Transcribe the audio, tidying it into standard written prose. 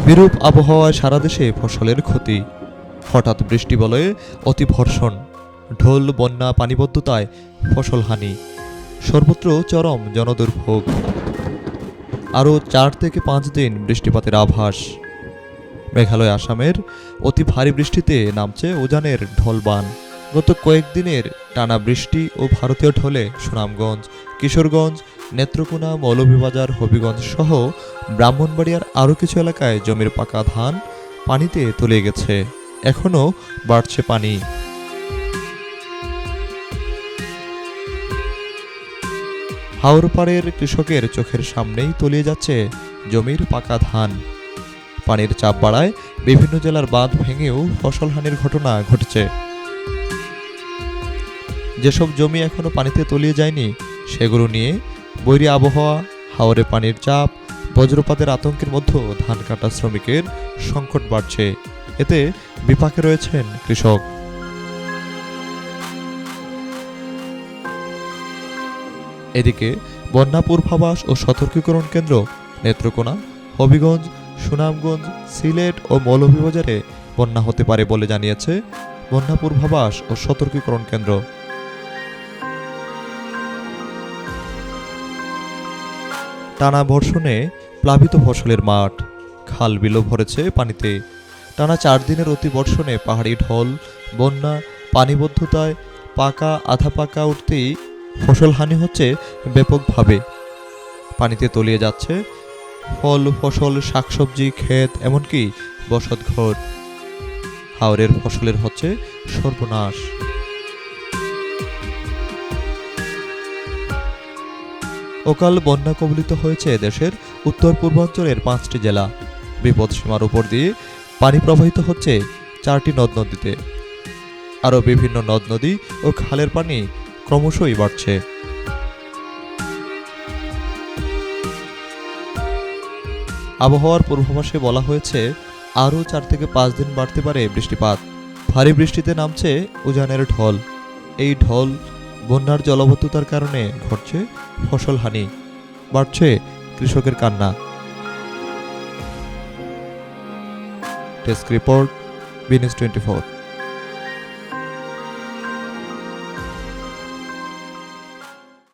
বিরূপ আবহাওয়ায় সারা দেশে ফসলের ক্ষতি। হঠাৎ বৃষ্টি বলয়ে অতিবর্ষণ, ঢোল, বন্যা, পানিবদ্ধতায় ফসলহানি, সর্বত্র চরম জনদুর্ভোগ। আরও 4 থেকে 5 দিন বৃষ্টিপাতের আভাস। মেঘালয়, আসামের অতি ভারী বৃষ্টিতে নামছে উজানের ঢলবান। গত কয়েকদিনের টানা বৃষ্টি ও ভারতীয় ঢলে সুনামগঞ্জ, কিশোরগঞ্জ, নেত্রকোনা, মৌলভীবাজার, হবিগঞ্জ সহ ব্রাহ্মণবাড়িয়ার আরও কিছু এলাকায় জমির পাকা ধান পানিতে তলিয়ে গেছে। এখনও বাড়ছে পানি। হাওরপাড়ের কৃষকের চোখের সামনেই তলিয়ে যাচ্ছে জমির পাকা ধান। পানির চাপ বাড়ায় বিভিন্ন জেলার বাঁধ ভেঙেও ফসলহানির ঘটনা ঘটেছে। যেসব জমি এখনো পানিতে তলিয়ে যায়নি সেগুলো নিয়ে বৈরী আবহাওয়া, হাওরে পানির চাপ, বজ্রপাতের আতঙ্কের মধ্যে ধান কাটা শ্রমিকের সংকট বাড়ছে। এতে বিপাকে রয়েছেন কৃষক। এদিকে বন্যা পূর্বাভাস ও সতর্কীকরণ কেন্দ্র নেত্রকোনা, হবিগঞ্জ, সুনামগঞ্জ, সিলেট ও মৌলভীবাজারে বন্যা হতে পারে বলে জানিয়েছে বন্যা পূর্বাভাস ও সতর্কীকরণ কেন্দ্র। টানা বর্ষণে প্লাবিত ফসলের মাঠ, খাল বিলো ভরেছে পানিতে। টানা 4 দিনের অতি বর্ষণে পাহাড়ি ঢল, বন্যা, পানিবদ্ধতায় পাকা আধা পাকা উঠতেই ফসলহানি হচ্ছে ব্যাপকভাবে। পানিতে তলিয়ে যাচ্ছে ফল, ফসল, শাকসবজি, ক্ষেত, এমনকি বসতঘর। হাওরের ফসলের হচ্ছে সর্বনাশ। অকাল বন্যা কবলিত হয়েছে দেশের উত্তর পূর্বাঞ্চলের 5টি জেলা। বিপদসীমার উপর দিয়ে পানি প্রবাহিত হচ্ছে 4টি নদ নদীতে। আরও বিভিন্ন নদ নদী ও খালের পানি ক্রমশই বাড়ছে। আবহাওয়ার পূর্বাভাসে বলা হয়েছে আরও 4 থেকে 5 দিন বাড়তে পারে বৃষ্টিপাত। ভারী বৃষ্টিতে নামছে উজানের ঢল। এই ঢল, বন্যার জলাবদ্ধতার কারণে ঘটছে ফসলহানি, বাড়ছে কৃষকের কান্না। Desk report, B News 24।